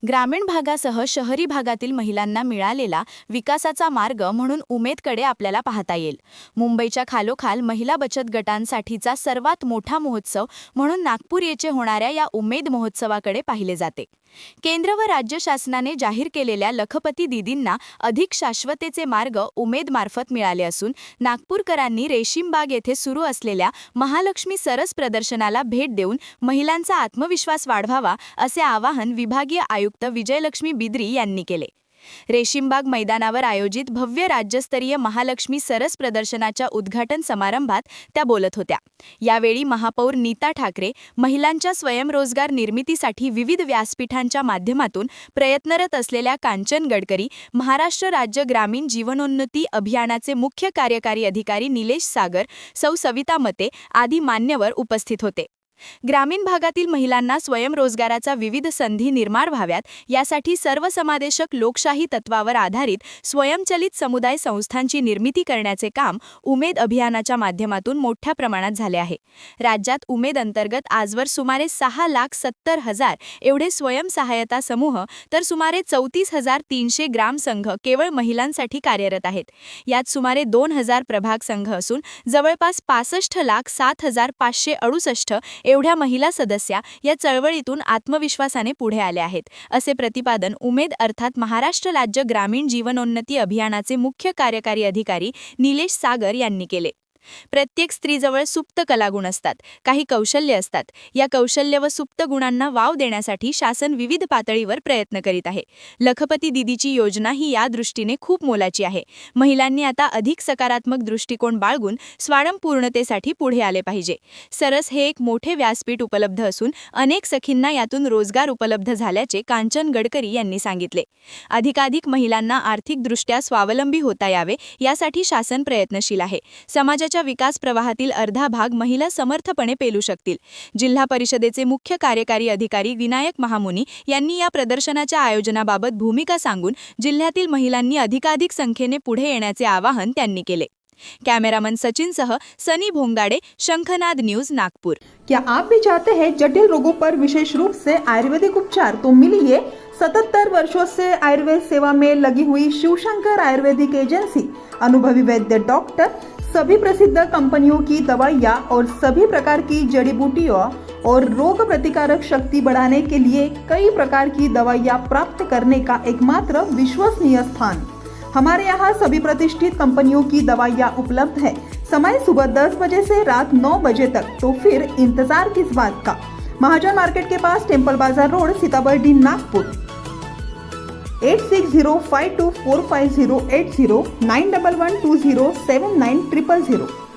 ग्रामीण भागासह शहरी भागातील महिलांना मिळालेला विकासाचा मार्ग म्हणून उमेदकडे आपल्याला पाहता येईल। मुंबईच्या खालोखाल महिला बचत गटांसाठीचा सर्वात मोठा महोत्सव म्हणून नागपूर येथे होणाऱ्या या उमेद महोत्सवाकडे पाहिले जाते। केंद्र व राज्य शासनाने जाहीर केलेल्या लखपती दीदींना अधिक शाश्वतेचे मार्ग उमेद मार्फत मिळाले असून नागपूरकरांनी रेशीमबाग येथे सुरू असलेल्या महालक्ष्मी सरस प्रदर्शनाला भेट देऊन महिलांचा आत्मविश्वास वाढवावा असे आवाहन विभागीय आयुक्त विजयलक्ष्मी बिद्री यांनी केले। रेशीमबाग मैदानावर आयोजित भव्य राज्यस्तरीय महालक्ष्मी सरस प्रदर्शनाच्या उद्घाटन समारंभात त्या बोलत होत्या। यावेळी महापौर नीता ठाकरे महिलांच्या स्वयंरोजगार निर्मितीसाठी विविध व्यासपीठांच्या माध्यमातून प्रयत्नरत असलेल्या कांचन गडकरी, महाराष्ट्र राज्य ग्रामीण जीवनोन्नती अभियानाचे मुख्य कार्यकारी अधिकारी निलेश सागर, सौ सविता मते आदी मान्यवर उपस्थित होते। ग्रामीण भागातील महिलांना स्वयंरोजगाराचा विविध संधी निर्माण व्हाव्यात यासाठी सर्वसमावेशक लोकशाही तत्वावर आधारित स्वयंचलित समुदाय संस्थांची निर्मिती करण्याचे काम उमेद अभियानाच्या माध्यमातून मोठ्या प्रमाणात झाले आहे। राज्यात उमेद अंतर्गत आजवर सुमारे 6,70,000 एवढे स्वयंसहायता समूह तर सुमारे 34,300 ग्राम संघ केवळ महिलांसाठी कार्यरत आहेत। यात सुमारे 2,000 प्रभाग संघ असून जवळपास 65,07,568 एवढ्या महिला सदस्या या चळवळीतून आत्मविश्वासाने पुढे आल्या आहेत, असे प्रतिपादन उमेद अर्थात महाराष्ट्र राज्य ग्रामीण जीवनोन्नती अभियानाचे मुख्य कार्यकारी अधिकारी निलेश सागर यांनी केले। प्रत्येक स्त्रीजवळ सुप्त कलागुण असतात, काही कौशल्य असतात। या कौशल्य व सुप्त गुणांना वाव देण्यासाठी शासन विविध पातळीवर प्रयत्न करीत आहे। लखपती दीदीची योजना ही या दृष्टीने खूप मोलाची आहे। महिलांनी आता अधिक सकारात्मक दृष्टिकोन बाळगून स्वयंपूर्णतेसाठी पुढे आले पाहिजे। सरस हे एक मोठे व्यासपीठ उपलब्ध असून अनेक सखींना यातून रोजगार उपलब्ध झाल्याचे कांचन गडकरी यांनी सांगितले। अधिकाधिक महिलांना आर्थिकदृष्ट्या स्वावलंबी होता यावे यासाठी शासन प्रयत्नशील आहे। समाजाच्या विकास प्रवाहातील अर्धा भाग महिला समर्थपणे पेलू शकतील। जिल्हा परिषदेचे मुख्य कार्यकारी अधिकारी विनायक महामुनी यांनी या प्रदर्शनाच्या आयोजनाबाबत भूमिका सांगून जिल्ह्यातील महिलांनी अधिकाधिक संख्येने पुढे येण्याचे आवाहन त्यांनी केले। कैमरामैन सचिन सह सनी भोंगाड़े, शंखनाद न्यूज, नागपुर। क्या आप भी चाहते हैं जटिल रोगों पर विशेष रूप से आयुर्वेदिक उपचार? तो मिलिए 77 वर्षों से आयुर्वेद सेवा में लगी हुई शिवशंकर आयुर्वेदिक एजेंसी। अनुभवी वैद्य डॉक्टर, सभी प्रसिद्ध कंपनियों की दवाइयाँ और सभी प्रकार की जड़ी बूटियों और रोग प्रतिकारक शक्ति बढ़ाने के लिए कई प्रकार की दवाइयाँ प्राप्त करने का एकमात्र विश्वसनीय स्थान। हमारे यहाँ सभी प्रतिष्ठित कंपनियों की दवाइयाँ उपलब्ध है। समय सुबह 10 बजे से रात 9 बजे तक, तो फिर इंतजार किस बात का। महाजन मार्केट के पास, टेम्पल बाजार रोड, सीताबर्डी, नागपुर। 8605245080 9112079000।